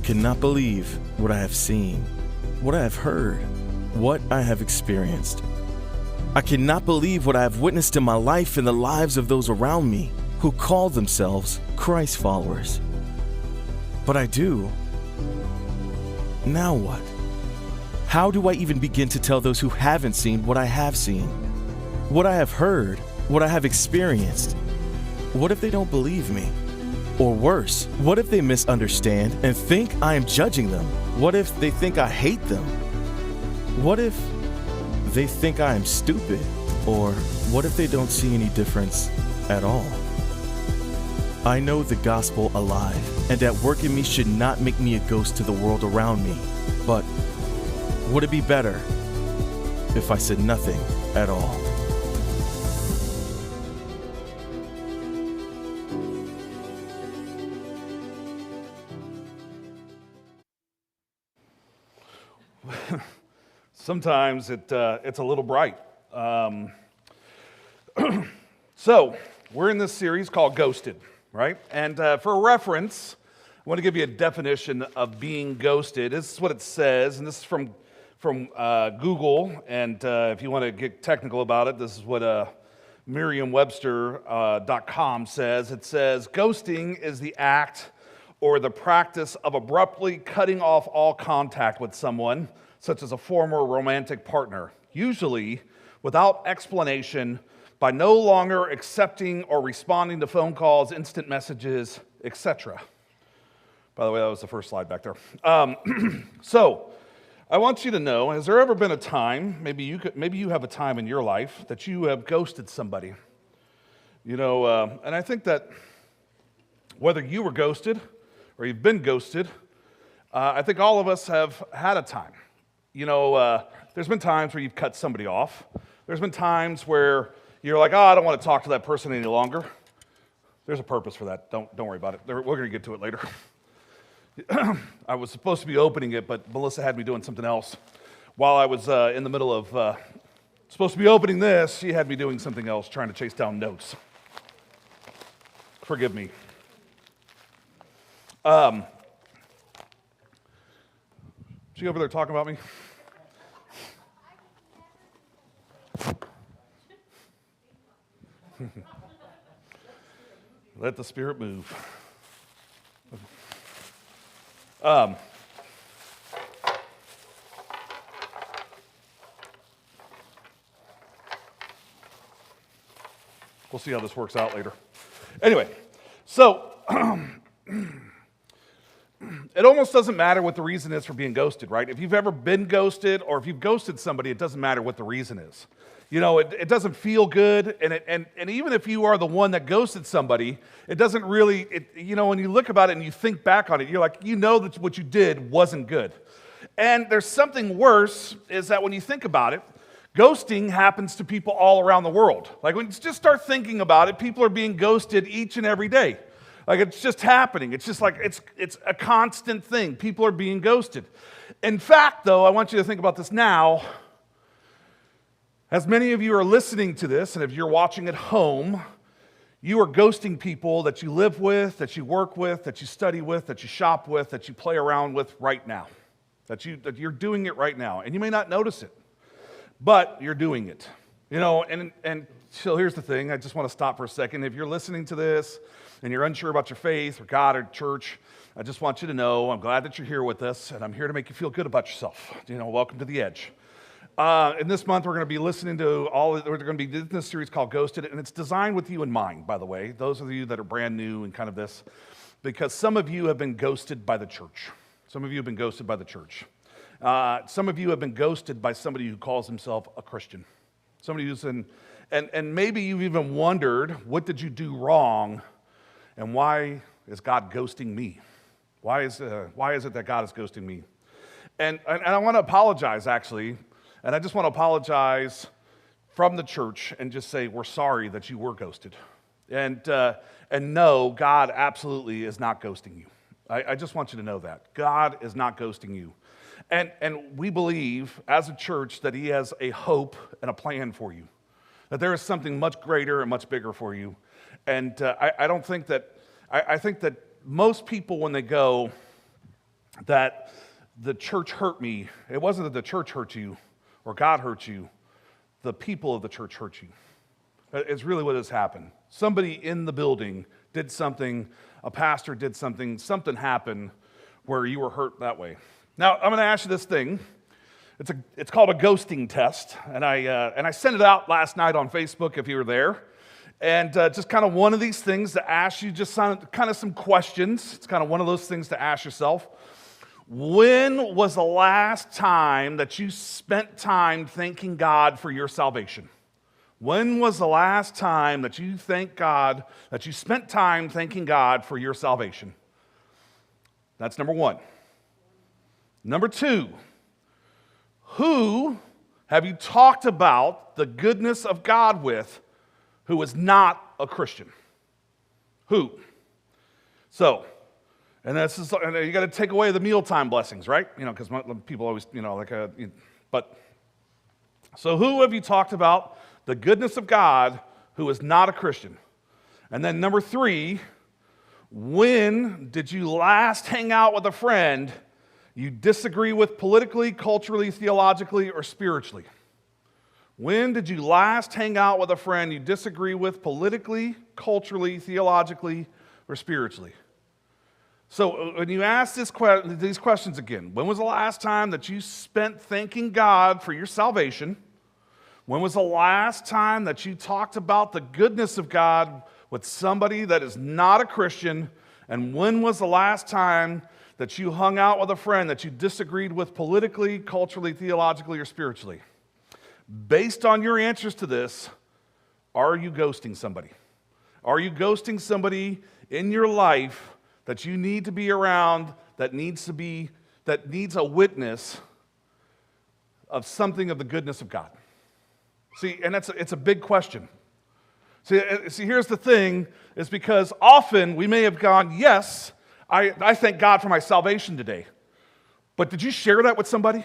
cannot believe what I have seen, what I have heard, what I have experienced. I cannot believe what I have witnessed in my life and the lives of those around me who call themselves Christ followers. But I do. Now what? How do I even begin to tell those who haven't seen what I have seen, what I have heard, what I have experienced? What if they don't believe me? Or worse, what if they misunderstand and think I am judging them? What if they think I hate them? What if they think I am stupid? Or what if they don't see any difference at all? I know the gospel alive and at work in me should not make me a ghost to the world around me. But would it be better if I said nothing at all? Sometimes it's a little bright. So we're in this series called Ghosted, right? And for reference, I want to give you a definition of being ghosted. This is what it says, and this is from Google. And if you want to get technical about it, this is what Merriam-Webster.com says. It says, ghosting is the act or the practice of abruptly cutting off all contact with someone, such as a former romantic partner, usually without explanation, by no longer accepting or responding to phone calls, instant messages, etc. By the way, that was the first slide back there. So, I want you to know, has there ever been a time, maybe you have a time in your life that you have ghosted somebody? You know, and I think that whether you were ghosted or you've been ghosted, I think all of us have had a time. You know, there's been times where you've cut somebody off. There's been times where you're like, I don't want to talk to that person any longer. There's a purpose for that. Don't worry about it. We're going to get to it later. I was supposed to be opening it, but Melissa had me doing something else. While I was in the middle of supposed to be opening this, she had me doing something else, trying to chase down notes. Forgive me. She over there talking about me? Let the Spirit move. We'll see how this works out later. Anyway, so it almost doesn't matter what the reason is for being ghosted, right? If you've ever been ghosted or if you've ghosted somebody, it doesn't matter what the reason is. You know, it doesn't feel good, and even if you are the one that ghosted somebody, it doesn't really, you know, when you look about it and you think back on it, you're like, you know that what you did wasn't good. And there's something worse, is that when you think about it, ghosting happens to people all around the world. Like when you just start thinking about it, people are being ghosted each and every day. Like it's just happening. It's just like, it's a constant thing. People are being ghosted. In fact, though, I want you to think about this now. As many of you are listening to this, and if you're watching at home, you are ghosting people that you live with, that you work with, that you study with, that you shop with, that you play around with right now. That you're doing it right now. And you may not notice it, but you're doing it. You know, and so here's the thing. I just want to stop for a second. If you're listening to this and you're unsure about your faith or God or church, I just want you to know I'm glad that you're here with us, and I'm here to make you feel good about yourself. You know, welcome to the Edge. In this month, we're going to be listening to we're going to be in this series called Ghosted, and it's designed with you in mind, by the way. Those of you that are brand new and kind of this, because some of you have been ghosted by the church. Some of you have been ghosted by the church. Some of you have been ghosted by somebody who calls himself a Christian. Somebody who's in, and maybe you've even wondered, what did you do wrong, and why is God ghosting me? Why is it that God is ghosting me? And I want to apologize, actually. And I just want to apologize from the church and just say we're sorry that you were ghosted. And no, God absolutely is not ghosting you. I just want you to know that. God is not ghosting you. And we believe as a church that He has a hope and a plan for you. That there is something much greater and much bigger for you. And I think that most people when they go, that the church hurt me. It wasn't that the church hurt you or God hurt you. The people of the church hurt you. It's really what has happened. Somebody in the building did something, a pastor did something, something happened where you were hurt that way. Now, I'm going to ask you this thing. It's called a ghosting test, and I sent it out last night on Facebook if you were there. And just kind of one of these things to ask you, just kind of some questions. It's kind of one of those things to ask yourself. When was the last time that you spent time thanking God for your salvation? When was the last time that you thank God, that you spent time thanking God for your salvation? That's number one. Number two, who have you talked about the goodness of God with who is not a Christian? Who? So, and you got to take away the mealtime blessings, right? You know, because people always, so who have you talked about the goodness of God who is not a Christian? And then number three, when did you last hang out with a friend you disagree with politically, culturally, theologically, or spiritually? When did you last hang out with a friend you disagree with politically, culturally, theologically, or spiritually? So when you ask these questions again, when was the last time that you spent thanking God for your salvation? When was the last time that you talked about the goodness of God with somebody that is not a Christian? And when was the last time that you hung out with a friend that you disagreed with politically, culturally, theologically, or spiritually? Based on your answers to this, are you ghosting somebody? Are you ghosting somebody in your life that you need to be around, that needs a witness of something of the goodness of God? See, and it's a big question. See, here's the thing, is because often we may have gone, yes, I thank God for my salvation today. But did you share that with somebody?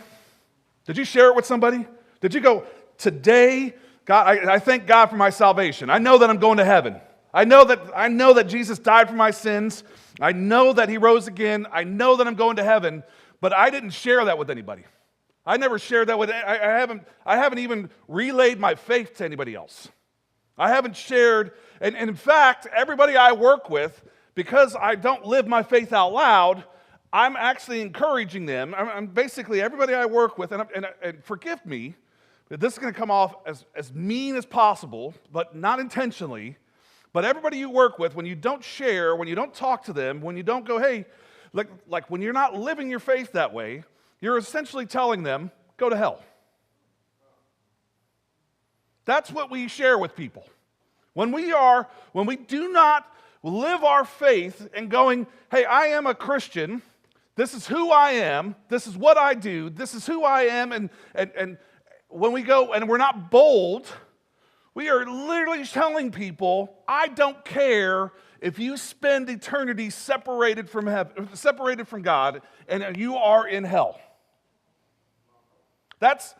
Did you share it with somebody? Did you go, today, God, I thank God for my salvation. I know that I'm going to heaven. I know that Jesus died for my sins. I know that he rose again. I know that I'm going to heaven. But I didn't share that with anybody. I never shared that with. I haven't even relayed my faith to anybody else. I haven't shared, and in fact, everybody I work with, because I don't live my faith out loud, I'm actually encouraging them. I'm basically everybody I work with, and forgive me, but this is going to come off as mean as possible, but not intentionally. But everybody you work with, when you don't share, when you don't talk to them, when you don't go, hey, like when you're not living your faith that way, you're essentially telling them, go to hell. That's what we share with people. When we do not live our faith and going, hey, I am a Christian, this is who I am, this is what I do, this is who I am, and when we go and we're not bold, we are literally telling people, I don't care if you spend eternity separated from heaven, separated from God, and you are in hell. That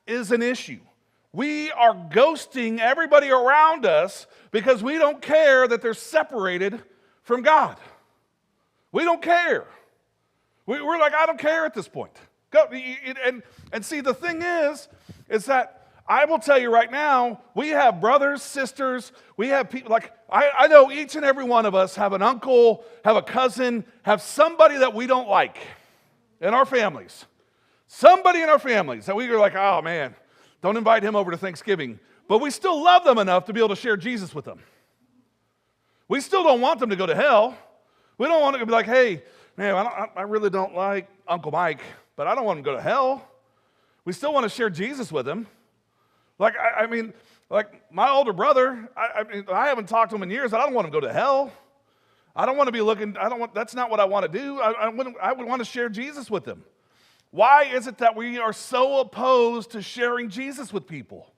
is an issue. We are ghosting everybody around us because we don't care that they're separated from God. We don't care. We're like, I don't care at this point. And see, the thing is that I will tell you right now, we have brothers, sisters, we have people, like, I know each and every one of us have an uncle, have a cousin, have somebody that we don't like in our families. Somebody in our families that we are like, oh man, don't invite him over to Thanksgiving. But we still love them enough to be able to share Jesus with them. We still don't want them to go to hell. We don't want to be like, hey, man, I really don't like Uncle Mike, but I don't want him to go to hell. We still want to share Jesus with him. Like, I mean, like my older brother, I haven't talked to him in years. I don't want him to go to hell. I don't want to be looking, that's not what I want to do. I would want to share Jesus with him. Why is it that we are so opposed to sharing Jesus with people?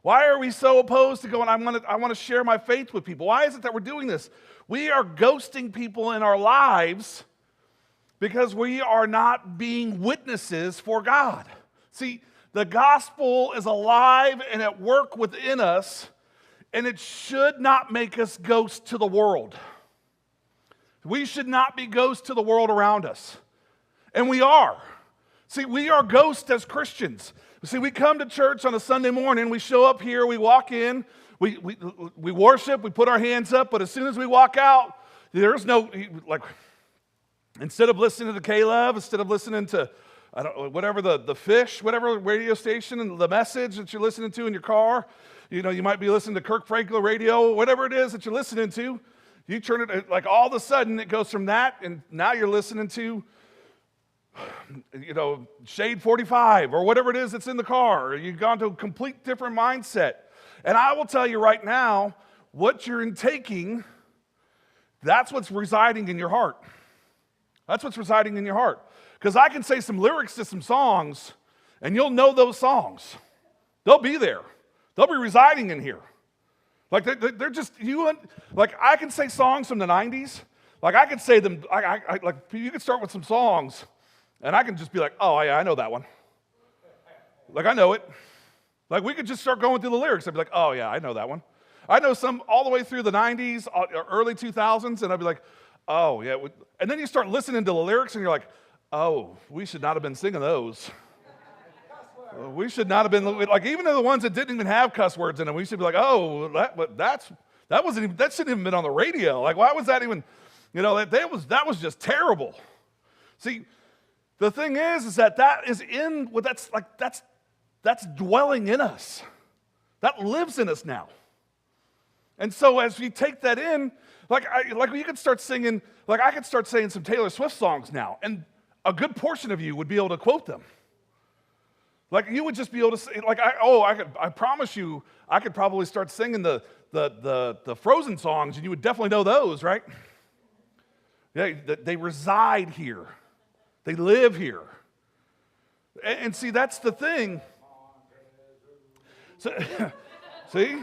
Why are we so opposed to going, I want to share my faith with people? Why is it that we're doing this? We are ghosting people in our lives because we are not being witnesses for God. See, the gospel is alive and at work within us, and it should not make us ghost to the world. We should not be ghosts to the world around us. And we are. See, we are ghosts as Christians. See, we come to church on a Sunday morning, we show up here, we walk in, we worship, we put our hands up, but as soon as we walk out, there's no, like, instead of listening to K-Love, instead of listening to, I don't know, whatever the fish, whatever radio station and the message that you're listening to in your car, you know, you might be listening to Kirk Franklin radio, whatever it is that you're listening to, you turn it, like all of a sudden it goes from that, and now you're listening to, you know, Shade 45 or whatever it is that's in the car. You've gone to a complete different mindset. And I will tell you right now, what you're intaking, that's what's residing in your heart. That's what's residing in your heart. Because I can say some lyrics to some songs, and you'll know those songs. They'll be there. They'll be residing in here. Like they're just, like I can say songs from the 90s. Like I could say them, like you could start with some songs, and I can just be like, oh, yeah, I know that one. Like, I know it. Like, we could just start going through the lyrics. I'd be like, oh, yeah, I know that one. I know some all the way through the 90s, early 2000s, and I'd be like, oh, yeah. And then you start listening to the lyrics, and you're like, oh, we should not have been singing those. We should not have been, like, even the ones that didn't even have cuss words in them, we should be like, oh, that shouldn't even have been on the radio. Like, why was that even, you know, that was just terrible. See, the thing is that is in, that's dwelling in us. That lives in us now. And so as we take that in, like you could start singing, like I could start saying some Taylor Swift songs now, and a good portion of you would be able to quote them. Like you would just be able to say, like, I promise you, I could probably start singing the Frozen songs, and you would definitely know those, right? Yeah, they reside here. They live here. And see, that's the thing. So, see?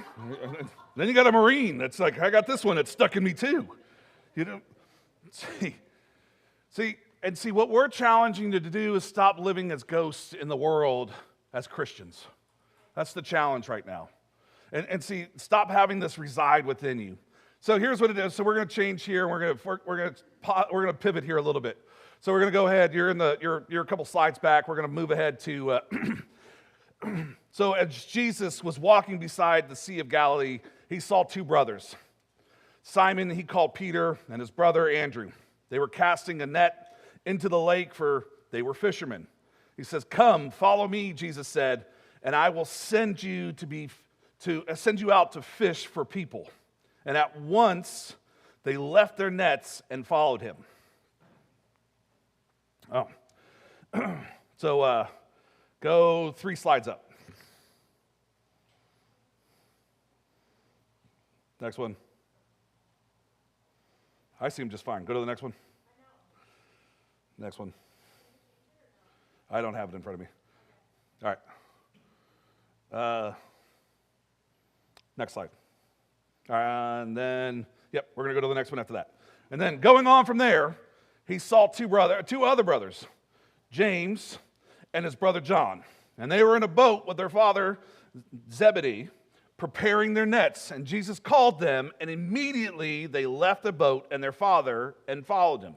Then you got a Marine that's like, I got this one that's stuck in me too. You know? See, what we're challenging you to do is stop living as ghosts in the world as Christians. That's the challenge right now. And see, stop having this reside within you. So here's what it is. So we're going to change here. We're going to pivot here a little bit. So we're going to go ahead. You're a couple slides back. We're going to move ahead to. So as Jesus was walking beside the Sea of Galilee, he saw two brothers. Simon, he called Peter, and his brother Andrew. They were casting a net into the lake, for they were fishermen. He says, "Come, follow me," Jesus said, "and I will send you out to fish for people." And at once they left their nets and followed him. Oh, so go 3 slides up. Next one. I see him just fine. Go to the next one. Next one. I don't have it in front of me. All right. Next slide. And then, yep, we're going to go to the next one after that. And then going on from there, he saw two other brothers, James and his brother John. And they were in a boat with their father Zebedee, preparing their nets. And Jesus called them, and immediately they left the boat and their father and followed him.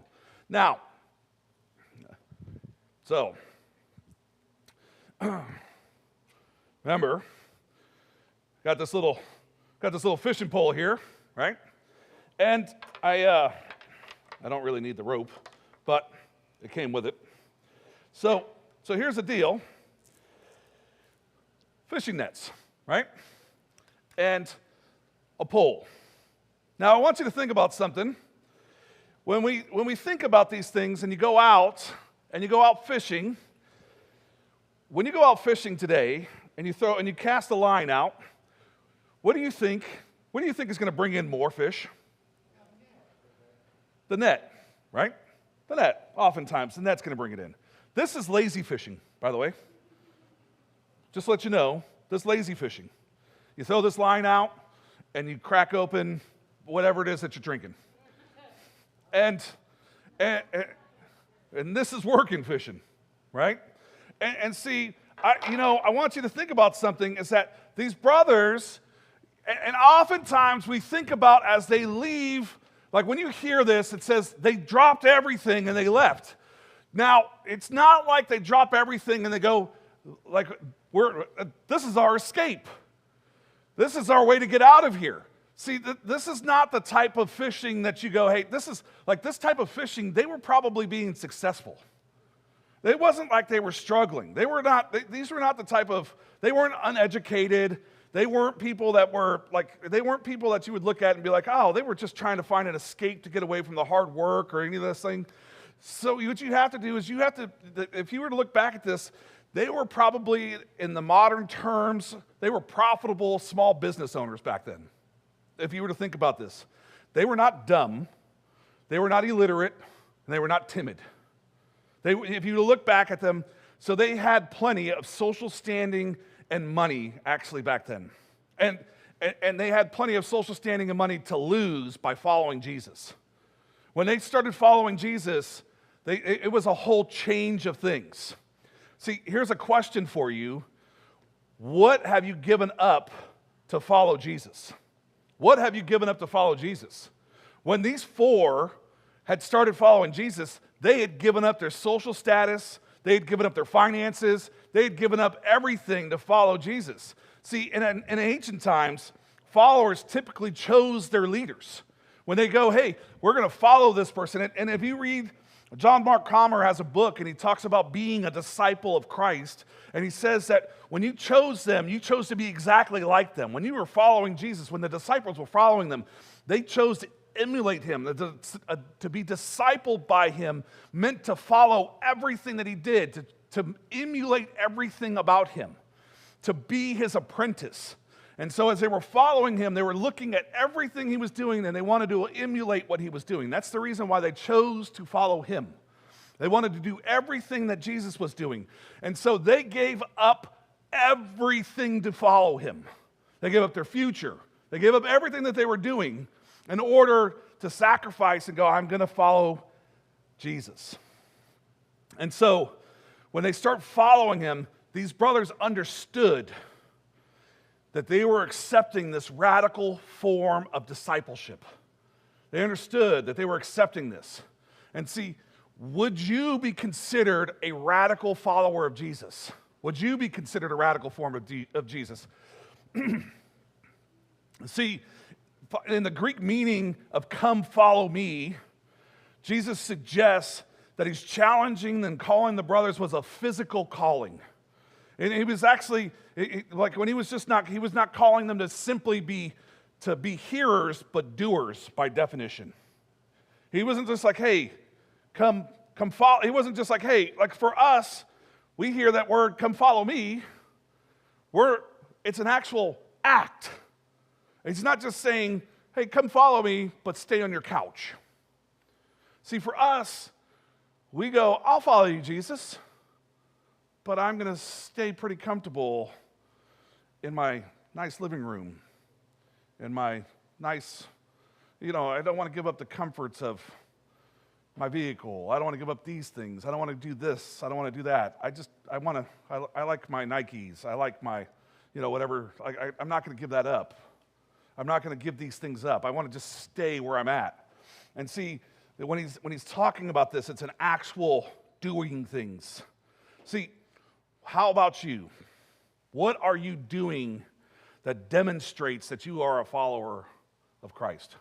Now, so, remember, got this little fishing pole here, right? And I don't really need the rope, but it came with it. So here's the deal. Fishing nets, right? And a pole. Now I want you to think about something. When we think about these things and you go out fishing, when you go out fishing today and you cast a line out, what do you think is going to bring in more fish? The net, right? The net. Oftentimes, the net's going to bring it in. This is lazy fishing, by the way. Just to let you know, this lazy fishing. You throw this line out, and you crack open whatever it is that you're drinking. And this is working fishing, right? And see, I want you to think about something, is that these brothers, and oftentimes we think about as they leave Like when you hear this, it says they dropped everything and they left. Now, it's not like they drop everything and they go, like, this is our escape. This is our way to get out of here. See, this is not the type of fishing that you go, hey, this type of fishing, they were probably being successful. It wasn't like they were struggling. These were not the type of, they weren't uneducated. They weren't people that you would look at and be like, oh, they were just trying to find an escape to get away from the hard work or any of this thing. So what you have to do is if you were to look back at this, they were probably, in the modern terms, they were profitable small business owners back then. If you were to think about this, they were not dumb, they were not illiterate, and they were not timid. If you look back at them, so they had plenty of social standing and money actually back then. And they had plenty of social standing and money to lose by following Jesus. When they started following Jesus, it was a whole change of things. See, here's a question for you. What have you given up to follow Jesus? What have you given up to follow Jesus? When these four had started following Jesus, they had given up their social status, they had given up their finances, they had given up everything to follow Jesus. See, in ancient times, followers typically chose their leaders. When they go, hey, we're going to follow this person. And if you read, John Mark Comer has a book, and he talks about being a disciple of Christ. And he says that when you chose them, you chose to be exactly like them. When you were following Jesus, when the disciples were following them, they chose to emulate him. To be discipled by him meant to follow everything that he did, to emulate everything about him, to be his apprentice. And so as they were following him, they were looking at everything he was doing, and they wanted to emulate what he was doing. That's the reason why they chose to follow him. They wanted to do everything that Jesus was doing. And so they gave up everything to follow him. They gave up their future. They gave up everything that they were doing in order to sacrifice and go, I'm going to follow Jesus. And so when they start following him, these brothers understood that they were accepting this radical form of discipleship. They understood that they were accepting this. And see, would you be considered a radical follower of Jesus? Would you be considered a radical form of Jesus? See, in the Greek meaning of come follow me, Jesus suggests that he's challenging and calling the brothers was a physical calling. And he was actually, like when he was not calling them to simply be hearers, but doers by definition. He wasn't just like, hey, come follow. He wasn't just like, hey, like for us, we hear that word, come follow me. It's an actual act. He's not just saying, hey, come follow me, but stay on your couch. See, for us, we go, I'll follow you, Jesus, but I'm going to stay pretty comfortable in my nice living room, in my nice, I don't want to give up the comforts of my vehicle. I don't want to give up these things. I don't want to do this. I don't want to do that. I like my Nikes. I like my, whatever. I'm not going to give that up. I'm not going to give these things up. I want to just stay where I'm at. And see, when he's talking about this, it's an actual doing things. See, how about you? What are you doing that demonstrates that you are a follower of Christ?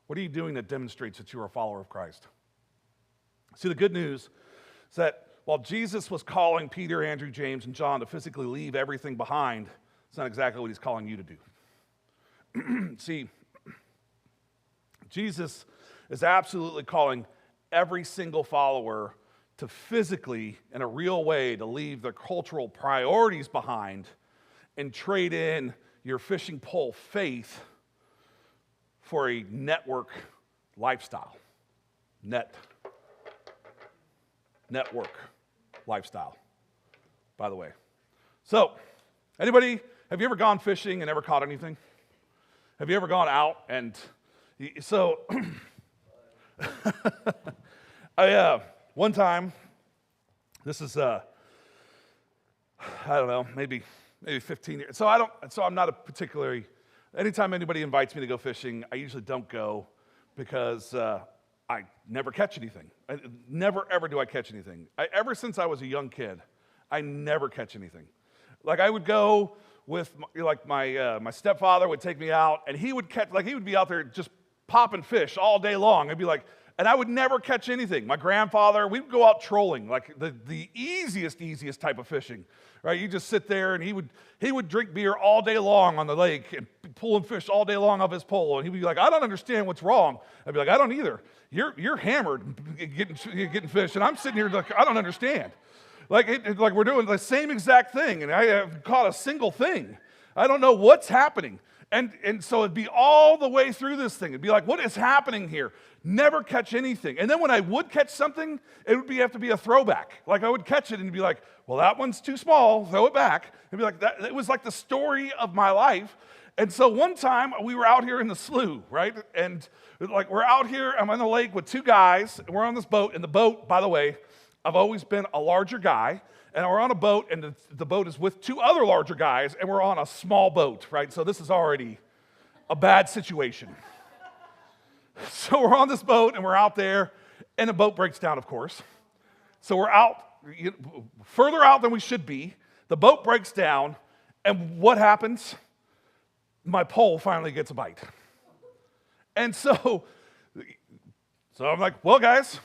What are you doing that demonstrates that you are a follower of Christ? See, the good news is that while Jesus was calling Peter, Andrew, James, and John to physically leave everything behind, it's not exactly what he's calling you to do. See, Jesus is absolutely calling every single follower to physically, in a real way, to leave their cultural priorities behind and trade in your fishing pole faith for a network lifestyle. Network lifestyle, by the way. So, have you ever gone fishing and never caught anything? Have you ever gone out and, one time, this is, I don't know, maybe 15 years. So I'm not a particularly, anytime anybody invites me to go fishing, I usually don't go because I never catch anything. Never, ever do I catch anything. Ever since I was a young kid, I never catch anything. Like I would go with, my stepfather would take me out, and he would be out there just popping fish all day long. I'd be like, and I would never catch anything. My grandfather, we'd go out trolling, like the easiest type of fishing, right? You just sit there, and he would drink beer all day long on the lake and pulling fish all day long off his pole, and he'd be like, I don't understand what's wrong. I'd be like, I don't either. You're hammered getting fish, and I'm sitting here like, I don't understand. Like we're doing the same exact thing, and I have caught a single thing. I don't know what's happening. And so it'd be all the way through this thing. It'd be like, what is happening here? Never catch anything. And then when I would catch something, it would have to be a throwback. Like I would catch it and be like, well, that one's too small, throw it back. It'd be like that. It was like the story of my life. And so one time we were out here in the slough, right? And like we're out here, I'm on the lake with two guys, and we're on this boat. And the boat, by the way, I've always been a larger guy. And we're on a boat, and the boat is with two other larger guys, and we're on a small boat, right? So this is already a bad situation. So we're on this boat, and we're out there, and the boat breaks down, of course. So we're out, further out than we should be. The boat breaks down, and what happens? My pole finally gets a bite. And so I'm like, well, guys,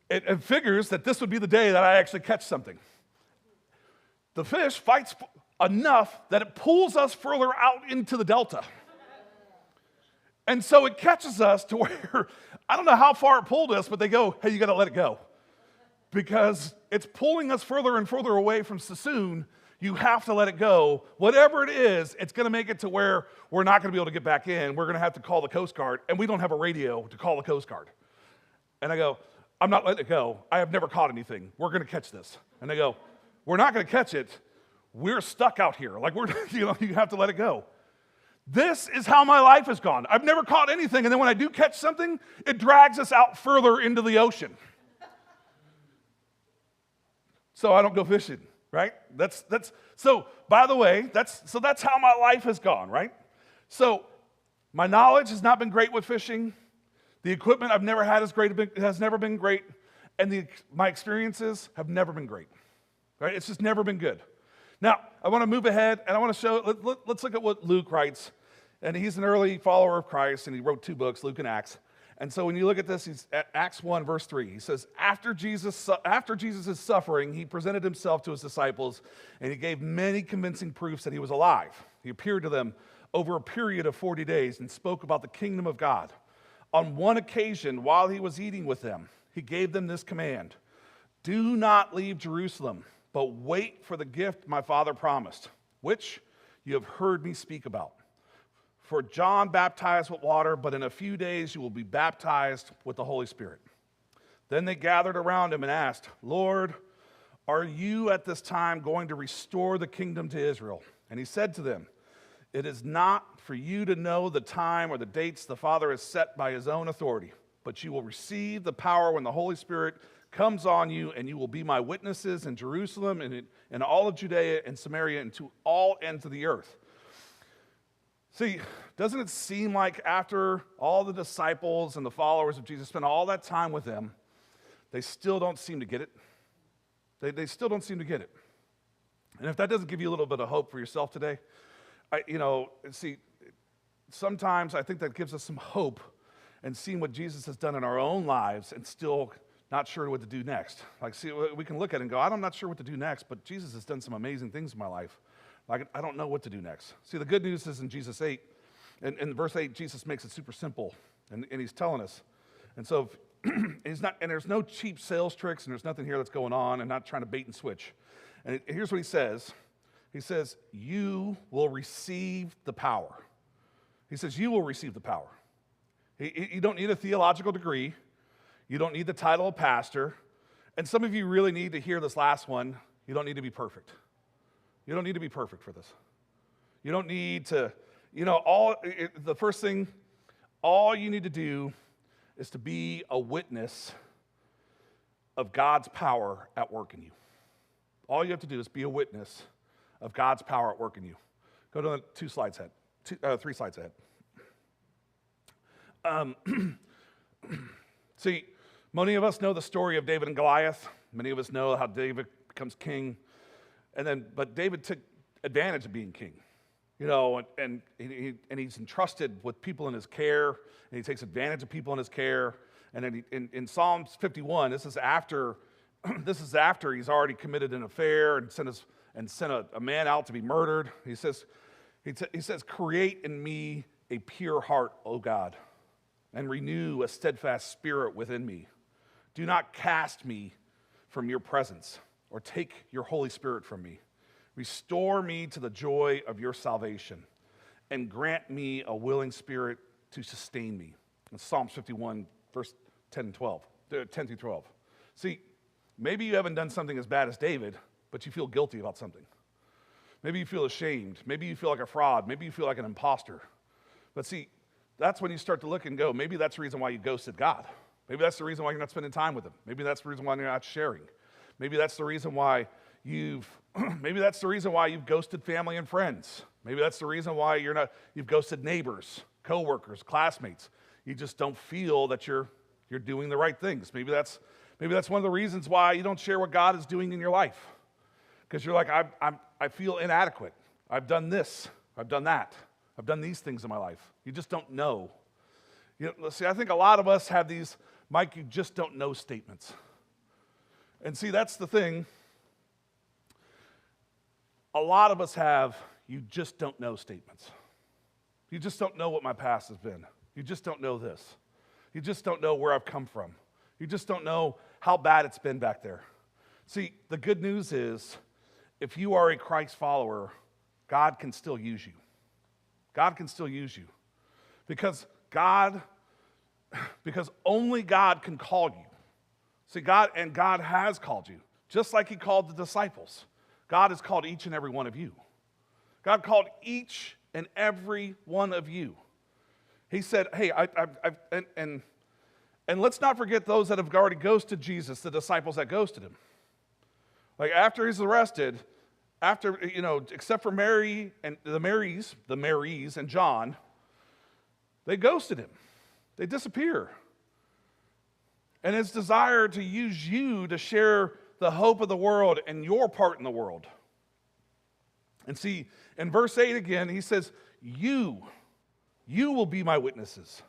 it figures that this would be the day that I actually catch something. The fish fights enough that it pulls us further out into the delta. And so it catches us to where, I don't know how far it pulled us, but they go, hey, you got to let it go. Because it's pulling us further and further away from Sassoon. You have to let it go. Whatever it is, it's going to make it to where we're not going to be able to get back in. We're going to have to call the Coast Guard, and we don't have a radio to call the Coast Guard. And I go, I'm not letting it go. I have never caught anything. We're going to catch this. And they go, we're not going to catch it. We're stuck out here. Like you have to let it go. This is how my life has gone. I've never caught anything, and then when I do catch something, it drags us out further into the ocean. So I don't go fishing, right? So by the way, that's how my life has gone, right? So my knowledge has not been great with fishing. The equipment I've never had has never been great, and my experiences have never been great, right? It's just never been good. Now, I want to move ahead, and I want to show, let's look at what Luke writes, and he's an early follower of Christ, and he wrote 2 books, Luke and Acts. And so when you look at this, he's at Acts 1, verse 3. He says, after Jesus' suffering, he presented himself to his disciples, and he gave many convincing proofs that he was alive. He appeared to them over a period of 40 days and spoke about the kingdom of God. On one occasion, while he was eating with them, he gave them this command: do not leave Jerusalem, but wait for the gift my Father promised, which you have heard me speak about. For John baptized with water, but in a few days you will be baptized with the Holy Spirit. Then they gathered around him and asked, Lord, are you at this time going to restore the kingdom to Israel? And he said to them, it is not for you to know the time or the dates the Father has set by his own authority, but you will receive the power when the Holy Spirit comes on you, and you will be my witnesses in Jerusalem and in all of Judea and Samaria and to all ends of the earth. See, doesn't it seem like after all the disciples and the followers of Jesus spent all that time with them, they still don't seem to get it? They still don't seem to get it. And if that doesn't give you a little bit of hope for yourself today, sometimes I think that gives us some hope and seeing what Jesus has done in our own lives and still not sure what to do next. Like, see, we can look at it and go, I'm not sure what to do next, but Jesus has done some amazing things in my life. Like, I don't know what to do next. See, the good news is in Jesus 8, and in verse 8, Jesus makes it super simple, and he's telling us. And so there's no cheap sales tricks, and there's nothing here that's going on, and not trying to bait and switch. And here's what he says. He says, you will receive the power. He says, you will receive the power. You don't need a theological degree. You don't need the title of pastor. And some of you really need to hear this last one. You don't need to be perfect. You don't need to be perfect for this. You don't need to, the first thing, all you need to do is to be a witness of God's power at work in you. All you have to do is be a witness of God's power at work in you. Go to 3 slides ahead. See, many of us know the story of David and Goliath. Many of us know how David becomes king. But David took advantage of being king, and he's entrusted with people in his care, and he takes advantage of people in his care. And then in Psalms 51, this is after he's already committed an affair and sent a man out to be murdered. He says, "Create in me a pure heart, O God, and renew a steadfast spirit within me. Do not cast me from your presence, or take your Holy Spirit from me. Restore me to the joy of your salvation, and grant me a willing spirit to sustain me." In Psalms 51, verse 10 through 12. See, maybe you haven't done something as bad as David, but you feel guilty about something. Maybe you feel ashamed. Maybe you feel like a fraud. Maybe you feel like an imposter. But see, that's when you start to look and go, maybe that's the reason why you ghosted God. Maybe that's the reason why you're not spending time with him. Maybe that's the reason why you're not sharing. Maybe that's the reason why you've ghosted family and friends. Maybe that's the reason why you've ghosted neighbors, coworkers, classmates. You just don't feel that you're doing the right things. Maybe that's one of the reasons why you don't share what God is doing in your life. Because you're like, I feel inadequate. I've done this. I've done that. I've done these things in my life. You just don't know. See, I think a lot of us have these, Mike, you just don't know statements. And see, that's the thing. A lot of us have, you just don't know statements. You just don't know what my past has been. You just don't know this. You just don't know where I've come from. You just don't know how bad it's been back there. See, the good news is, if you are a Christ follower, God can still use you. God can still use you. Because only God can call you. See, God has called you. Just like he called the disciples. God has called each and every one of you. God called each and every one of you. He said, hey, and let's not forget those that have already ghosted Jesus, the disciples that ghosted him. Like after he's arrested, except for Mary and the Marys and John, they ghosted him. They disappear. And his desire to use you to share the hope of the world and your part in the world. And see, in verse 8 again, he says, you will be my witnesses.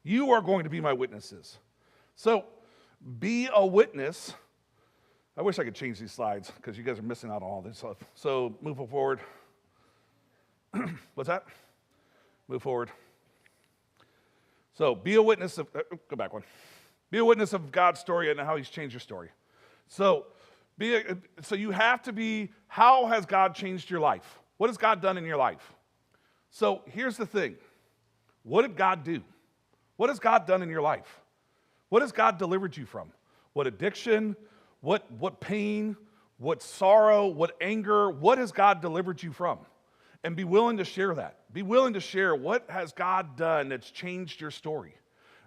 You are going to be my witnesses. So, be a witness. I wish I could change these slides because you guys are missing out on all this stuff. So, move forward. What's that? Move forward. So, be a witness of, go back one. Be a witness of God's story and how he's changed your story. So you have to be, how has God changed your life? What has God done in your life? So here's the thing. What did God do? What has God done in your life? What has God delivered you from? What addiction? What pain? What sorrow? What anger? What has God delivered you from? And be willing to share that. Be willing to share what has God done that's changed your story.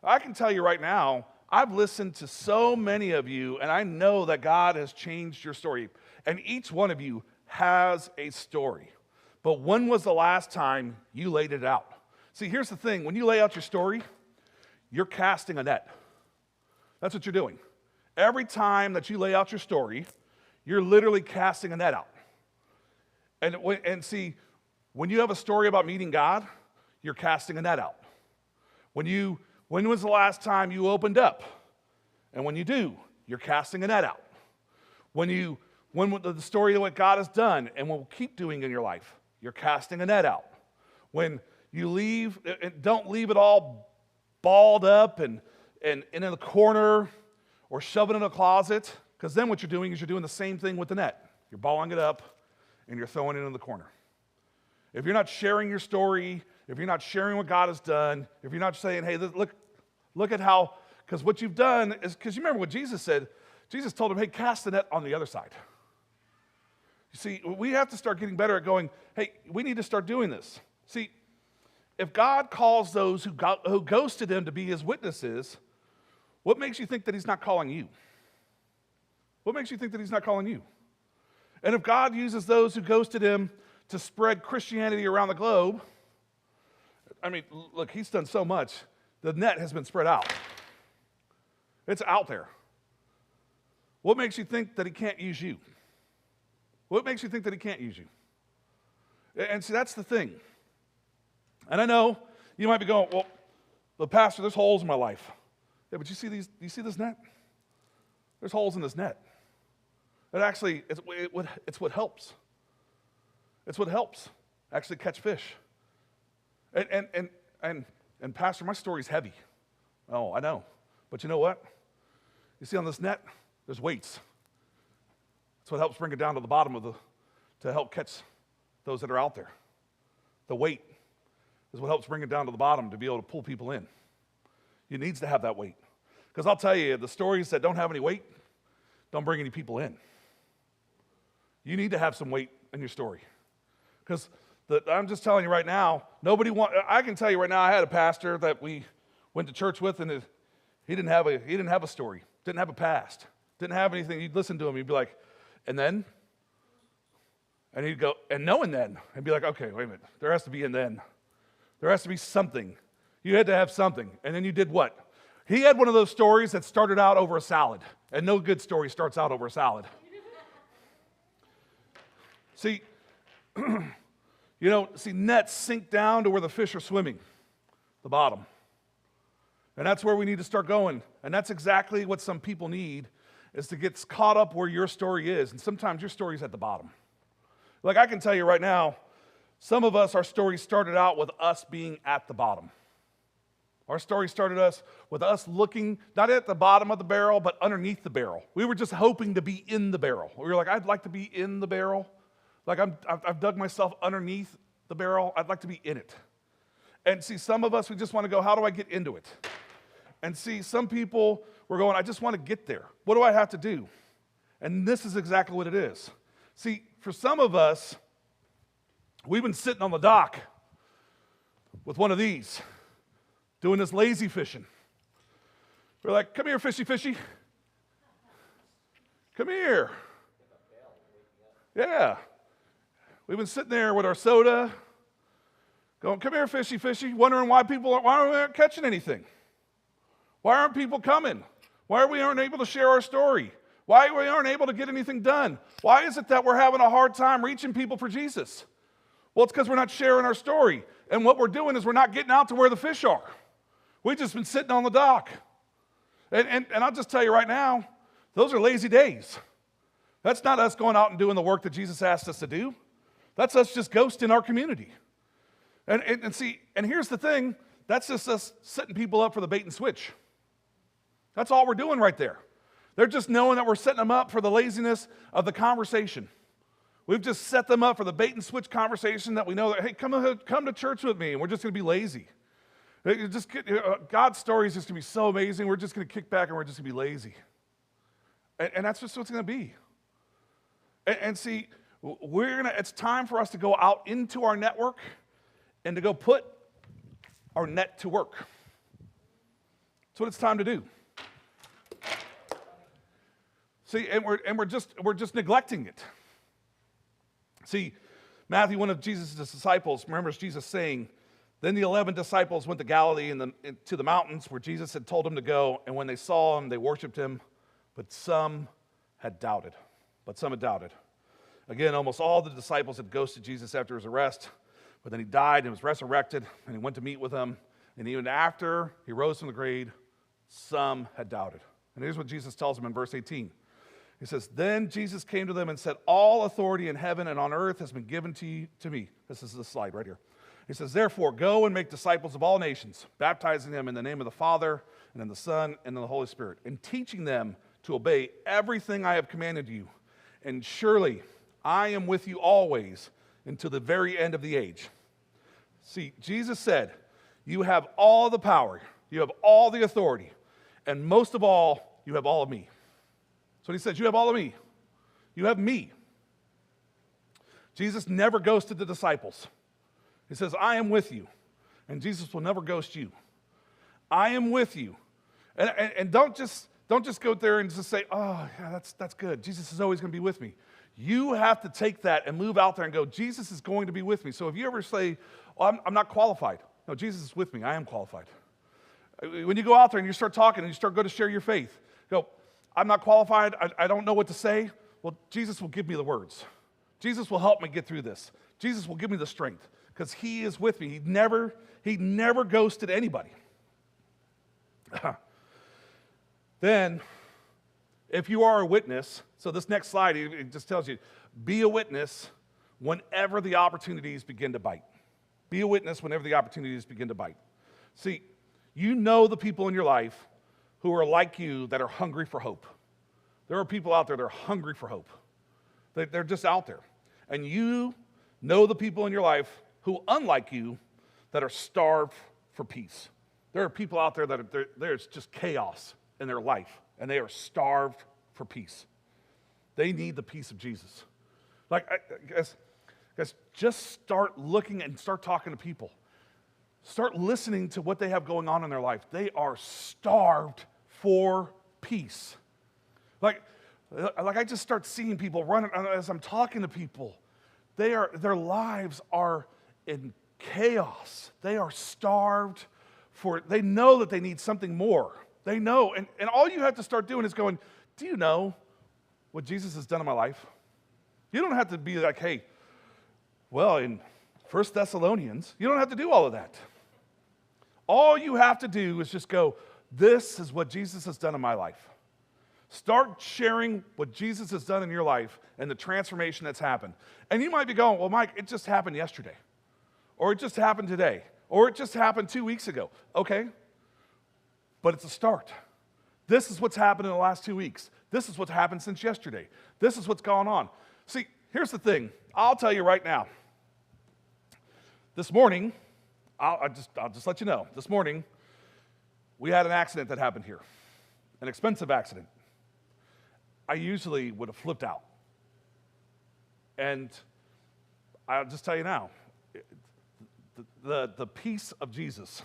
I can tell you right now, I've listened to so many of you, and I know that God has changed your story. And each one of you has a story. But when was the last time you laid it out? See, here's the thing. When you lay out your story, you're casting a net. That's what you're doing. Every time that you lay out your story, you're literally casting a net out. And see, when you have a story about meeting God, you're casting a net out. When was the last time you opened up? And when you do, you're casting a net out. When the story of what God has done and will keep doing in your life, you're casting a net out. When you leave, don't leave it all balled up and in a corner or shove it in a closet, because then what you're doing is you're doing the same thing with the net. You're balling it up and you're throwing it in the corner. If you're not sharing your story, if you're not sharing what God has done, if you're not saying, hey, look at how, because what you've done is, because you remember what Jesus said. Jesus told him, hey, cast the net on the other side. You see, we have to start getting better at going, hey, we need to start doing this. See, if God calls those who ghosted him to be his witnesses, what makes you think that he's not calling you? What makes you think that he's not calling you? And if God uses those who ghosted him to spread Christianity around the globe, I mean, look, he's done so much. The net has been spread out. It's out there. What makes you think that he can't use you? What makes you think that he can't use you? And see, that's the thing. And I know you might be going, well, but Pastor, there's holes in my life. Yeah, but you see this net? There's holes in this net. It actually, it's what helps. It's what helps actually catch fish. And Pastor, my story's heavy. Oh, I know. But you know what? You see on this net, there's weights. That's what helps bring it down to the bottom to help catch those that are out there. The weight is what helps bring it down to the bottom to be able to pull people in. You needs to have that weight. Because I'll tell you, the stories that don't have any weight don't bring any people in. You need to have some weight in your story. Because I'm just telling you right now, I can tell you right now, I had a pastor that we went to church with, and he didn't have a story, didn't have a past, didn't have anything. You'd listen to him, you'd be like, and then? And he'd go, and no, and then. And be like, okay, wait a minute, there has to be and then. There has to be something. You had to have something. And then you did what? He had one of those stories that started out over a salad. And no good story starts out over a salad. See, nets sink down to where the fish are swimming, the bottom. And that's where we need to start going. And that's exactly what some people need, is to get caught up where your story is. And sometimes your story's at the bottom. Like I can tell you right now, some of us, our story started out with us being at the bottom. Our story started with us looking not at the bottom of the barrel, but underneath the barrel. We were just hoping to be in the barrel. We were like, I'd like to be in the barrel. Like I've dug myself underneath the barrel. I'd like to be in it. And see, some of us, we just want to go, how do I get into it? And see, some people, we're going, I just want to get there. What do I have to do? And this is exactly what it is. See, for some of us, we've been sitting on the dock with one of these, doing this lazy fishing. We're like, come here, fishy, fishy. Come here. Yeah. We've been sitting there with our soda, going, come here, fishy, fishy, wondering why we aren't catching anything. Why aren't people coming? Why we aren't able to share our story? Why we aren't able to get anything done? Why is it that we're having a hard time reaching people for Jesus? Well, it's because we're not sharing our story. And what we're doing is we're not getting out to where the fish are. We've just been sitting on the dock. And I'll just tell you right now, those are lazy days. That's not us going out and doing the work that Jesus asked us to do. That's us just ghosting our community. And here's the thing, that's just us setting people up for the bait and switch. That's all we're doing right there. They're just knowing that we're setting them up for the laziness of the conversation. We've just set them up for the bait and switch conversation that we know that, hey, come to church with me, and we're just going to be lazy. God's story is just going to be so amazing, we're just going to kick back and we're just going to be lazy. And that's just what it's going to be. And see, it's time for us to go out into our network and to go put our net to work. That's what it's time to do. See, and we're just neglecting it. See, Matthew, one of Jesus' disciples, remembers Jesus saying, then the 11 disciples went to Galilee to the mountains where Jesus had told them to go, and when they saw him, they worshiped him, but some had doubted. Again, almost all the disciples had ghosted Jesus after his arrest, but then he died and was resurrected, and he went to meet with them, and even after he rose from the grave, some had doubted. And here's what Jesus tells them in verse 18. He says, then Jesus came to them and said, all authority in heaven and on earth has been given to me. This is the slide right here. He says, therefore, go and make disciples of all nations, baptizing them in the name of the Father and in the Son and in the Holy Spirit, and teaching them to obey everything I have commanded you. And surely I am with you always until the very end of the age. See, Jesus said, you have all the power, you have all the authority, and most of all, you have all of me. So he says, you have all of me. You have me. Jesus never ghosted the disciples. He says, I am with you. And Jesus will never ghost you. I am with you. And don't just go there and just say, oh, yeah, that's good. Jesus is always going to be with me. You have to take that and move out there and go, Jesus is going to be with me. So if you ever say, oh, I'm not qualified. No, Jesus is with me. I am qualified. When you go out there and you start talking and you start going to share your faith, you go, I'm not qualified, I don't know what to say. Well, Jesus will give me the words. Jesus will help me get through this. Jesus will give me the strength because he is with me. He never ghosted anybody. Then, if you are a witness, so this next slide, it just tells you, be a witness whenever the opportunities begin to bite. Be a witness whenever the opportunities begin to bite. See, you know the people in your life who are like you that are hungry for hope. There are people out there that are hungry for hope. They're just out there. And you know the people in your life who, unlike you, that are starved for peace. There are people out there that there's just chaos in their life, and they are starved for peace. They need the peace of Jesus. Guys, just start looking and start talking to people. Start listening to what they have going on in their life. They are starved for peace. Like I just start seeing people running as I'm talking to people. Their lives are in chaos. They are starved for, they know that they need something more. They know, and all you have to start doing is going, do you know what Jesus has done in my life? You don't have to be like, hey, well, in 1 Thessalonians, you don't have to do all of that. All you have to do is just go, this is what Jesus has done in my life. Start sharing what Jesus has done in your life and the transformation that's happened. And you might be going, well, Mike, it just happened yesterday. Or it just happened today. Or it just happened 2 weeks ago. Okay, but it's a start. This is what's happened in the last 2 weeks. This is what's happened since yesterday. This is what's gone on. See, here's the thing. I'll tell you right now. This morning, I'll just let you know. This morning, we had an accident that happened here. An expensive accident. I usually would have flipped out. And I'll just tell you now, the peace of Jesus,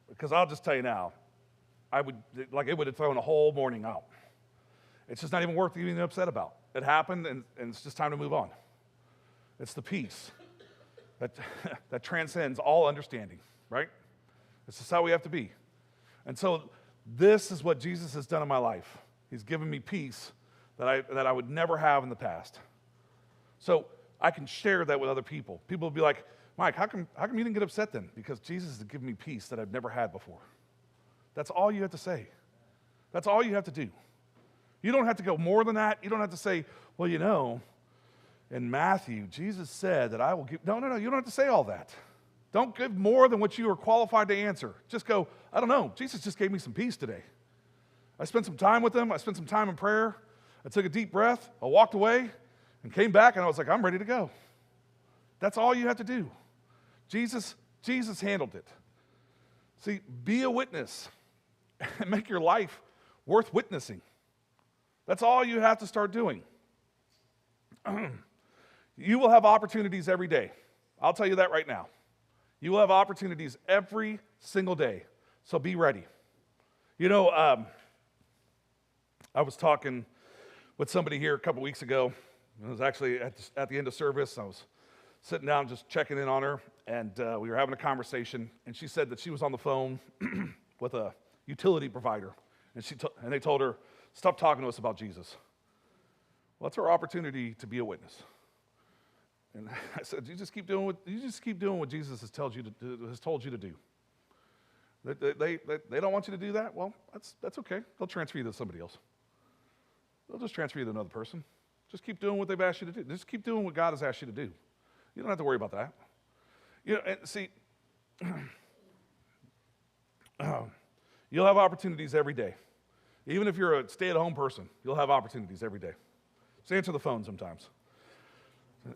because I'll just tell you now, it would have thrown a whole morning out. It's just not even worth getting upset about. It happened, and it's just time to move on. It's the peace that transcends all understanding, right? This is how we have to be. And so this is what Jesus has done in my life. He's given me peace that I would never have in the past. So I can share that with other people. People will be like, Mike, how come you didn't get upset then? Because Jesus has given me peace that I've never had before. That's all you have to say. That's all you have to do. You don't have to go more than that. You don't have to say, well, you know, in Matthew, Jesus said that I will give. No, you don't have to say all that. Don't give more than what you are qualified to answer. Just go, I don't know, Jesus just gave me some peace today. I spent some time with him. I spent some time in prayer. I took a deep breath. I walked away and came back, and I was like, I'm ready to go. That's all you have to do. Jesus handled it. See, be a witness and make your life worth witnessing. That's all you have to start doing. You will have opportunities every day. I'll tell you that right now. You will have opportunities every single day, so be ready. You know, I was talking with somebody here a couple weeks ago. It was actually at the end of service. I was sitting down just checking in on her, and we were having a conversation, and she said that she was on the phone with a utility provider, and they told her, stop talking to us about Jesus. Well, that's our opportunity to be a witness. And I said, you just keep doing what Jesus has told you to do. They don't want you to do that? Well, that's okay. They'll transfer you to somebody else. They'll just transfer you to another person. Just keep doing what they've asked you to do. Just keep doing what God has asked you to do. You don't have to worry about that. You know, and see, you'll have opportunities every day. Even if you're a stay-at-home person, you'll have opportunities every day. Just answer the phone sometimes.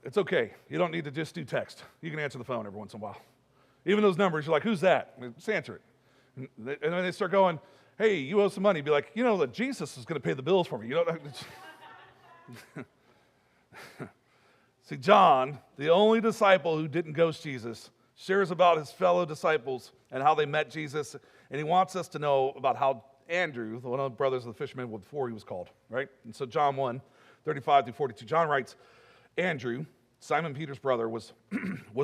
It's okay. You don't need to just do text. You can answer the phone every once in a while. Even those numbers, you're like, who's that? Just answer it. And then they start going, hey, you owe some money. Be like, you know that Jesus is going to pay the bills for me. You know. See, John, the only disciple who didn't ghost Jesus, shares about his fellow disciples and how they met Jesus, and he wants us to know about how Andrew, one of the brothers of the fisherman before he was called, right? And so John 1, 35 through 42, John writes, Andrew, Simon Peter's brother, was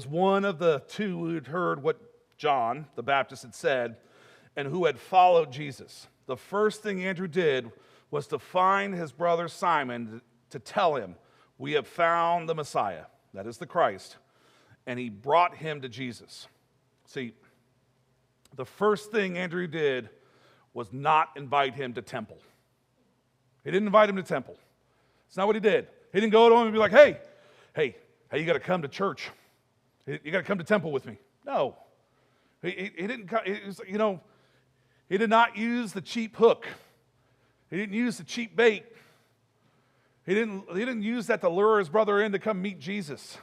one of the two who had heard what John the Baptist had said and who had followed Jesus. The first thing Andrew did was to find his brother Simon to tell him, "We have found the Messiah," that is the Christ, and he brought him to Jesus. See, the first thing Andrew did was not invite him to temple. He didn't invite him to temple. It's not what he did. He didn't go to him and be like, hey, you got to come to church. You got to come to temple with me. No. He didn't, he did not use the cheap hook. He didn't use the cheap bait. He didn't use that to lure his brother in to come meet Jesus.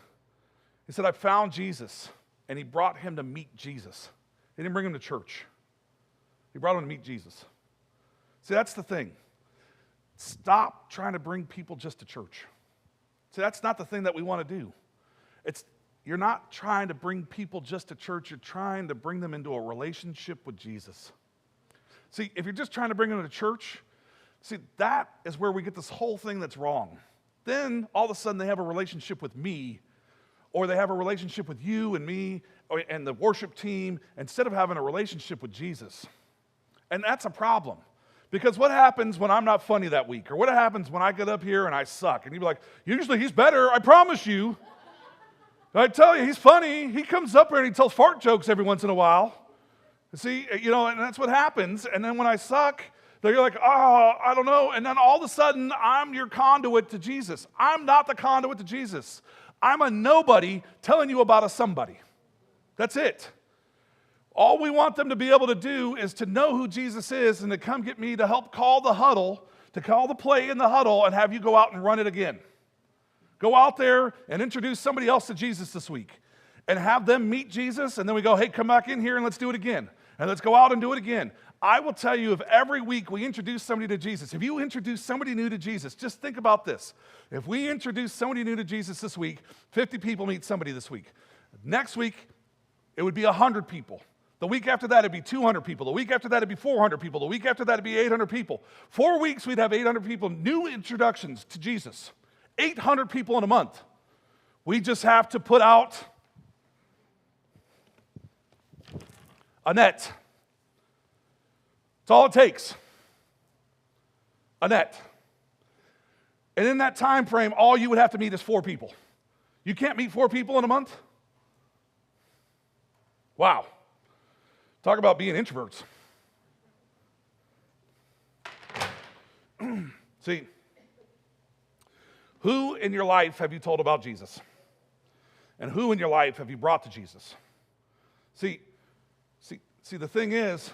He said, "I found Jesus," and he brought him to meet Jesus. He didn't bring him to church. He brought him to meet Jesus. See, that's the thing. Stop trying to bring people just to church. See, that's not the thing that we want to do. You're not trying to bring people just to church. You're trying to bring them into a relationship with Jesus. See, if you're just trying to bring them to church, see, that is where we get this whole thing that's wrong. Then, all of a sudden, they have a relationship with me, or they have a relationship with you and me and the worship team, instead of having a relationship with Jesus. And that's a problem. Because what happens when I'm not funny that week? Or what happens when I get up here and I suck? And you'd be like, "Usually he's better, I promise you." I tell you, he's funny. He comes up here and he tells fart jokes every once in a while. See, and that's what happens. And then when I suck, they're like, "Oh, I don't know." And then all of a sudden, I'm your conduit to Jesus. I'm not the conduit to Jesus. I'm a nobody telling you about a somebody. That's it. All we want them to be able to do is to know who Jesus is and to come get me to help call the huddle, to call the play in the huddle and have you go out and run it again. Go out there and introduce somebody else to Jesus this week and have them meet Jesus, and then we go, "Hey, come back in here and let's do it again. And let's go out and do it again." I will tell you, if every week we introduce somebody to Jesus, if you introduce somebody new to Jesus, just think about this. If we introduce somebody new to Jesus this week, 50 people meet somebody this week. Next week, it would be 100 people. The week after that, it'd be 200 people. The week after that, it'd be 400 people. The week after that, it'd be 800 people. 4 weeks, we'd have 800 people, new introductions to Jesus. 800 people in a month. We just have to put out a net. That's all it takes. A net. And in that time frame, all you would have to meet is 4 people. You can't meet 4 people in a month? Wow. Talk about being introverts. See, who in your life have you told about Jesus? And who in your life have you brought to Jesus? See, the thing is,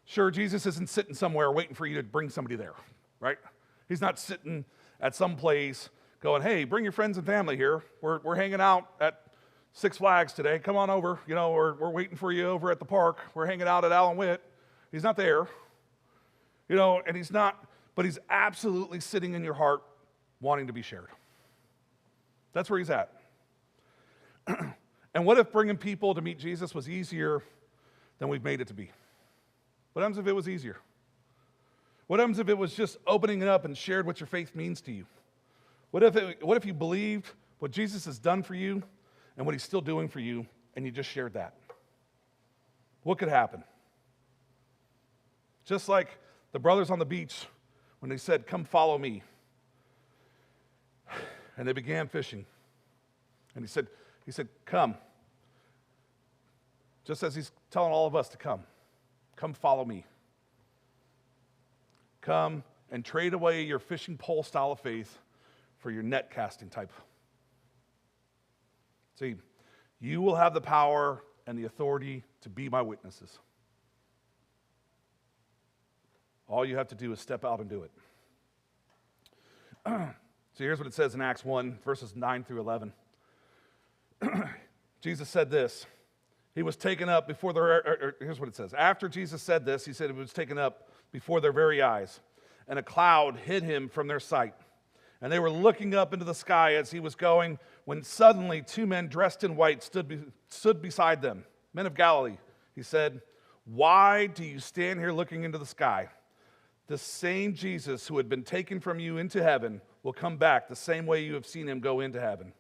sure, Jesus isn't sitting somewhere waiting for you to bring somebody there, right? He's not sitting at some place going, "Hey, bring your friends and family here. We're hanging out at Six Flags today. Come on over. We're waiting for you over at the park. We're hanging out at Allen Witt." He's not there. And he's not, but he's absolutely sitting in your heart wanting to be shared. That's where he's at. And what if bringing people to meet Jesus was easier than we've made it to be? What happens if it was easier? What happens if it was just opening it up and shared what your faith means to you? What if you believed what Jesus has done for you and what he's still doing for you, and you just shared that? What could happen? Just like the brothers on the beach when they said, "Come follow me." And they began fishing. And he said, "Come." Just as he's telling all of us to come. Come follow me. Come and trade away your fishing pole style of faith for your net casting type. See, you will have the power and the authority to be my witnesses. All you have to do is step out and do it. So here's what it says in Acts 1, verses 9 through 11. Jesus said this. He was taken up before their, here's what it says. After Jesus said this, he said he was taken up before their very eyes, and a cloud hid him from their sight. And they were looking up into the sky as he was going, when suddenly 2 men dressed in white stood beside them. "Men of Galilee," he said, "why do you stand here looking into the sky? The same Jesus who had been taken from you into heaven will come back the same way you have seen him go into heaven."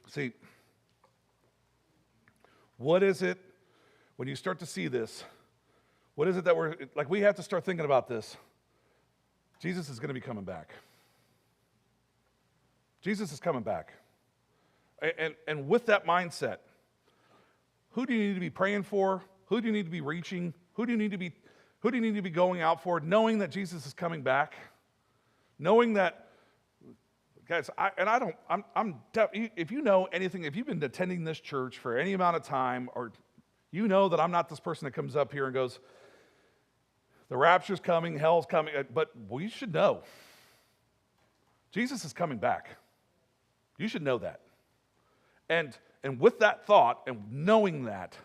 See, what is it when you start to see this? What is it that we have to start thinking about this? Jesus is going to be coming back. Jesus is coming back. And with that mindset, who do you need to be praying for? Who do you need to be reaching? Who do you need to be going out for? Knowing that Jesus is coming back. Knowing that, guys, if you know anything, if you've been attending this church for any amount of time, or you know that I'm not this person that comes up here and goes, the rapture's coming, hell's coming, but we should know. Jesus is coming back. You should know that. And with that thought and knowing that,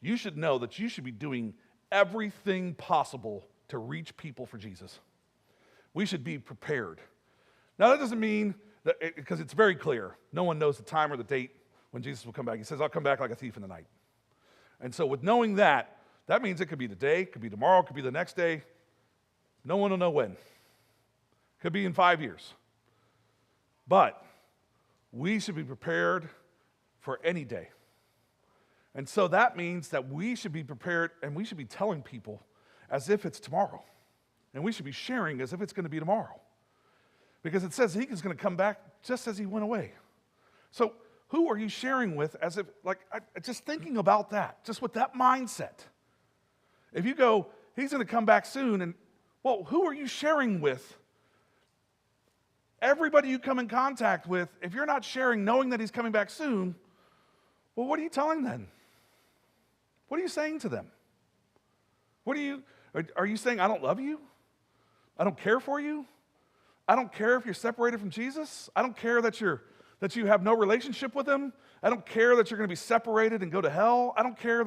you should know that you should be doing everything possible to reach people for Jesus. We should be prepared. Now, that doesn't mean that, because it's very clear, no one knows the time or the date when Jesus will come back. He says, I'll come back like a thief in the night. And so with knowing that, that means it could be today, it could be tomorrow, it could be the next day. No one will know when. Could be in 5 years. But we should be prepared for any day. And so that means that we should be prepared, and we should be telling people as if it's tomorrow. And we should be sharing as if it's going to be tomorrow. Because it says he is going to come back just as he went away. So who are you sharing with as if, just thinking about that, just with that mindset. If you go, he's going to come back soon, and, well, who are you sharing with? Everybody you come in contact with, if you're not sharing knowing that he's coming back soon, well, what are you telling them? What are you saying to them? Are you saying, I don't love you? I don't care for you? I don't care if you're separated from Jesus? I don't care that you have no relationship with him? I don't care that you're going to be separated and go to hell? I don't care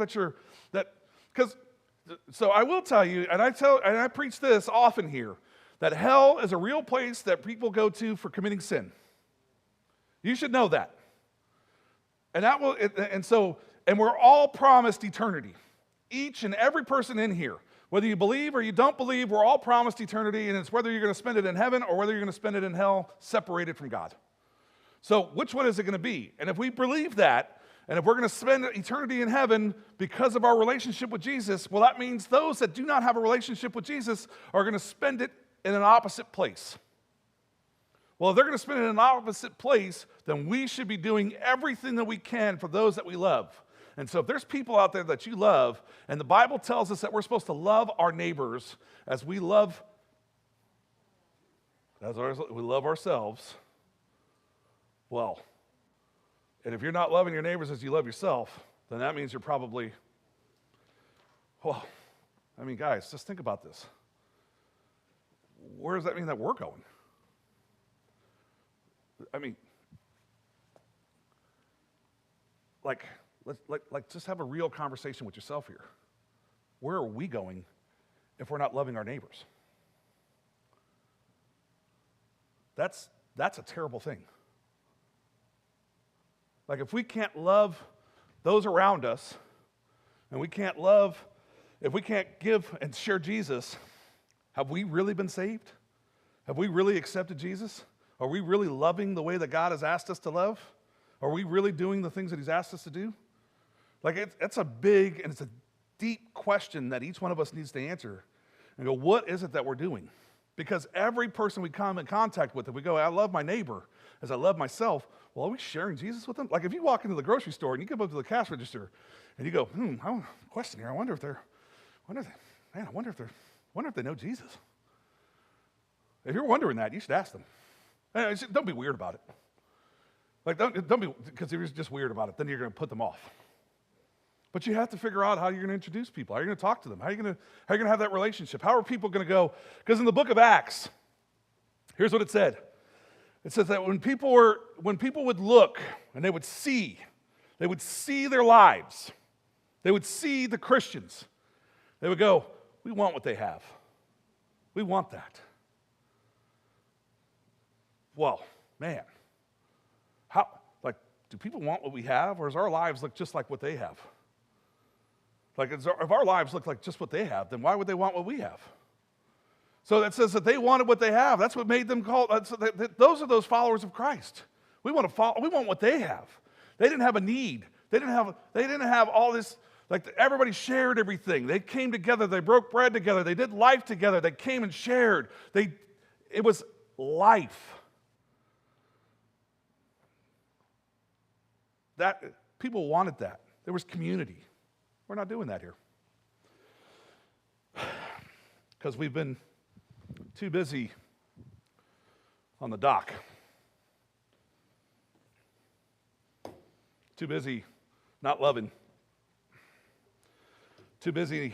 so I will tell you, and I preach this often here, that hell is a real place that people go to for committing sin. You should know that. And we're all promised eternity. Each and every person in here, whether you believe or you don't believe, we're all promised eternity, and it's whether you're going to spend it in heaven or whether you're going to spend it in hell, separated from God. So which one is it going to be? And if we believe that, and if we're going to spend eternity in heaven because of our relationship with Jesus, well, that means those that do not have a relationship with Jesus are going to spend it in an opposite place. Well, if they're going to spend it in an opposite place, then we should be doing everything that we can for those that we love. And so if there's people out there that you love, and the Bible tells us that we're supposed to love our neighbors as we love ourselves, well, and if you're not loving your neighbors as you love yourself, then that means you're probably, guys, just think about this. Where does that mean that we're going? Let's just have a real conversation with yourself here. Where are we going if we're not loving our neighbors? That's a terrible thing. If we can't love those around us, and if we can't give and share Jesus, have we really been saved? Have we really accepted Jesus? Are we really loving the way that God has asked us to love? Are we really doing the things that he's asked us to do? It's a big and it's a deep question that each one of us needs to answer and go, what is it that we're doing? Because every person we come in contact with, if we go, I love my neighbor as I love myself, well, are we sharing Jesus with them? If you walk into the grocery store and you come up to the cash register and you go, I have a question here. I wonder if they know Jesus. If you're wondering that, you should ask them. Don't be weird about it. Don't be, because if you're just weird about it, then you're going to put them off. But you have to figure out how you're going to introduce people. How are you going to talk to them? How are you going to have that relationship? How are people going to go? Because in the book of Acts, here's what it said. It says that when people would look and they would see their lives, they would see the Christians, they would go, we want what they have. We want that. Well, man, do people want what we have, or does our lives look just like what they have? If our lives look like just what they have, then why would they want what we have? So that says that they wanted what they have. That's what made them call. Those are those followers of Christ. We want what they have. They didn't have a need. They didn't have all this Like everybody shared everything. They came together. They broke bread together. They did life together. They came and shared. It was life. That people wanted that. There was community. We're not doing that here. Because we've been too busy on the dock. Too busy not loving. Too busy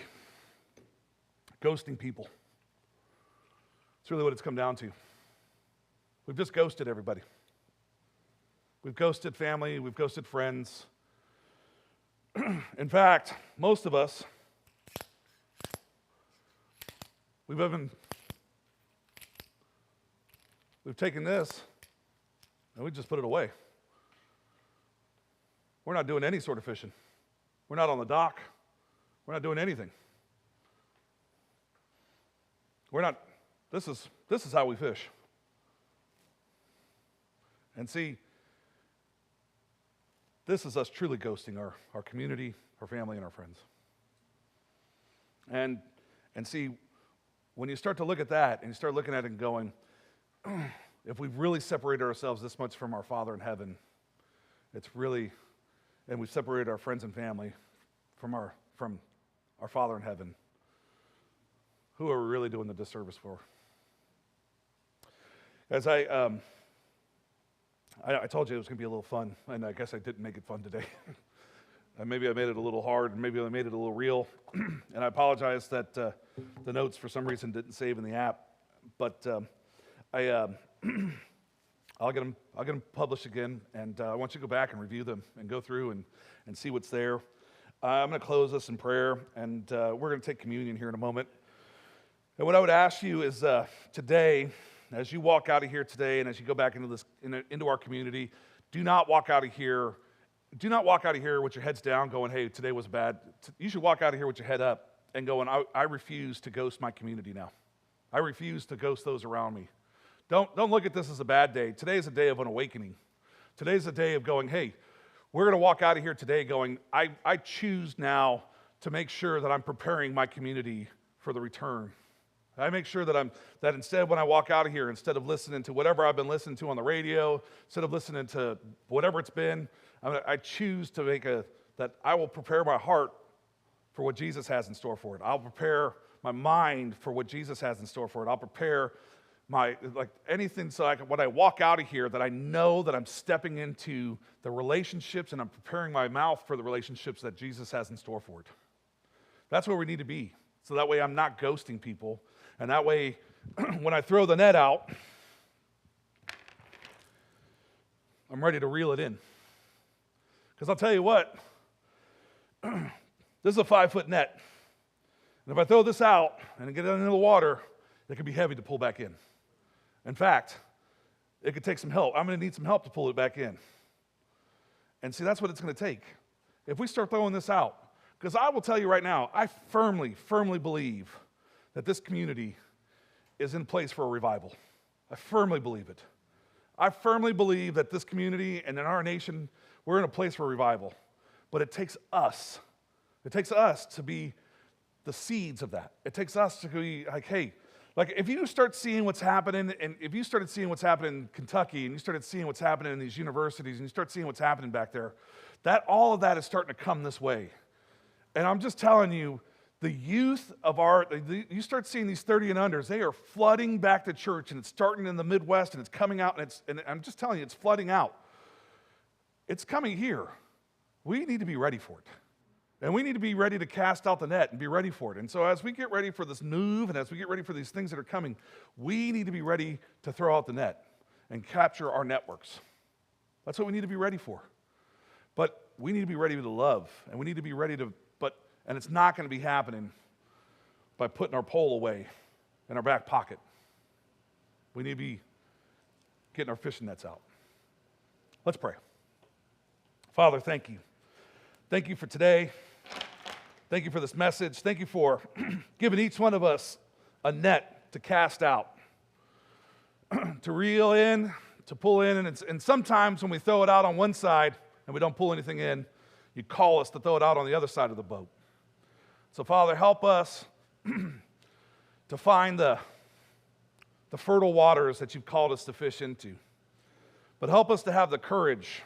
ghosting people. It's really what it's come down to. We've just ghosted everybody. We've ghosted family. We've ghosted friends. In fact, most of us, we've taken this and we just put it away. We're not doing any sort of fishing. We're not on the dock. We're not doing anything. This is how we fish. And see, this is us truly ghosting our community, our family, and our friends. And see, when you start to look at that and you start looking at it and going, if we've really separated ourselves this much from our Father in heaven, and we've separated our friends and family from our Father in heaven, who are we really doing the disservice for? As I told you it was going to be a little fun, and I guess I didn't make it fun today. Maybe I made it a little hard, and maybe I made it a little real. And I apologize that the notes for some reason didn't save in the app, but I'll get them published again, and I want you to go back and review them and go through and see what's there. I'm going to close this in prayer, and we're going to take communion here in a moment. And what I would ask you is today, as you walk out of here today, and as you go back into our community, do not walk out of here with your heads down, going, "Hey, today was bad." You should walk out of here with your head up and going, "I refuse to ghost my community now. I refuse to ghost those around me." Don't look at this as a bad day. Today is a day of an awakening. Today's a day of going, "Hey, we're going to walk out of here today going, I choose now to make sure that I'm preparing my community for the return. I make sure that instead when I walk out of here, instead of listening to whatever I've been listening to on the radio, instead of listening to whatever it's been, I choose to that I will prepare my heart for what Jesus has in store for it. I'll prepare my mind for what Jesus has in store for it. I'll prepare anything so when I walk out of here that I know that I'm stepping into the relationships and I'm preparing my mouth for the relationships that Jesus has in store for it. That's where we need to be. So that way I'm not ghosting people. And that way, when I throw the net out, I'm ready to reel it in. Because I'll tell you what, this is a 5-foot net. And if I throw this out and I get it into the water, it can be heavy to pull back in. In fact, it could take some help. I'm going to need some help to pull it back in. And see, that's what it's going to take. If we start throwing this out, because I will tell you right now, I firmly, firmly believe that this community is in place for a revival. I firmly believe it. I firmly believe that this community and in our nation, we're in a place for revival. But it takes us. It takes us to be the seeds of that. It takes us to be like, hey, like if you start seeing what's happening, and if you started seeing what's happening in Kentucky, and you started seeing what's happening in these universities, and you start seeing what's happening back there, that all of that is starting to come this way. And I'm just telling you, the youth of you start seeing these 30 and unders, they are flooding back to church, and it's starting in the Midwest, and it's coming out, and I'm just telling you, it's flooding out. It's coming here. We need to be ready for it. And we need to be ready to cast out the net and be ready for it. And so as we get ready for this move, and as we get ready for these things that are coming, we need to be ready to throw out the net and capture our networks. That's what we need to be ready for. But we need to be ready to love, and we need to be ready to, and it's not going to be happening by putting our pole away in our back pocket. We need to be getting our fishing nets out. Let's pray. Father, thank you. Thank you for today. Thank you for this message. Thank you for giving each one of us a net to cast out, to reel in, to pull in. And sometimes when we throw it out on one side and we don't pull anything in, You call us to throw it out on the other side of the boat. So, Father, help us to find the fertile waters that you've called us to fish into. But help us to have the courage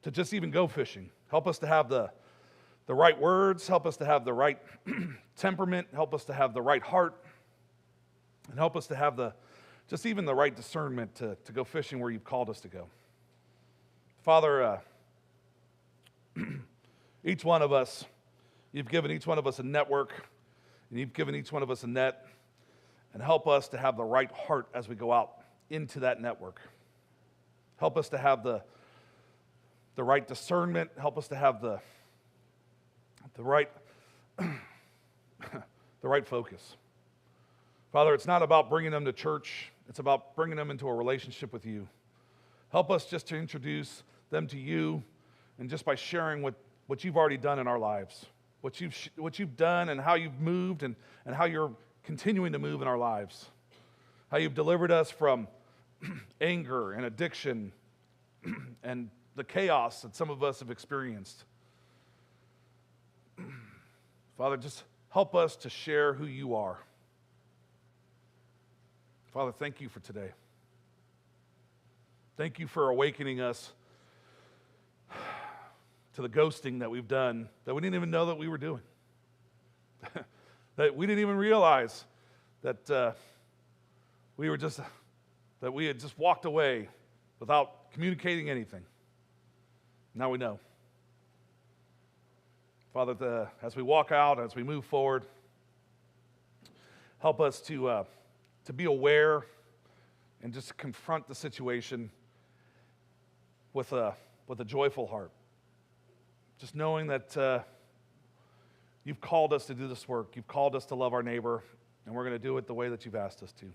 to just even go fishing. Help us to have the right words. Help us to have the right temperament. Help us to have the right heart. And help us to have just even the right discernment to go fishing where you've called us to go. Father, each one of us, you've given each one of us a network, and you've given each one of us a net, and help us to have the right heart as we go out into that network. Help us to have the right discernment. Help us to have the right the right focus. Father, it's not about bringing them to church. It's about bringing them into a relationship with you. Help us just to introduce them to you, and just by sharing what you've already done in our lives, what you've done and how you've moved and how you're continuing to move in our lives, how you've delivered us from anger and addiction and the chaos that some of us have experienced. Father, just help us to share who you are. Father, thank you for today. Thank you for awakening us to the ghosting that we've done that we didn't even know that we were doing. That we didn't even realize that we had just walked away without communicating anything. Now we know. Father, as we walk out, as we move forward, help us to be aware and just confront the situation with a joyful heart. Just knowing that you've called us to do this work. You've called us to love our neighbor, and we're going to do it the way that you've asked us to.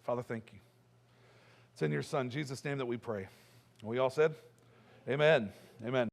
Father, thank you. It's in your Son, Jesus' name, that we pray. And we all said, amen. Amen.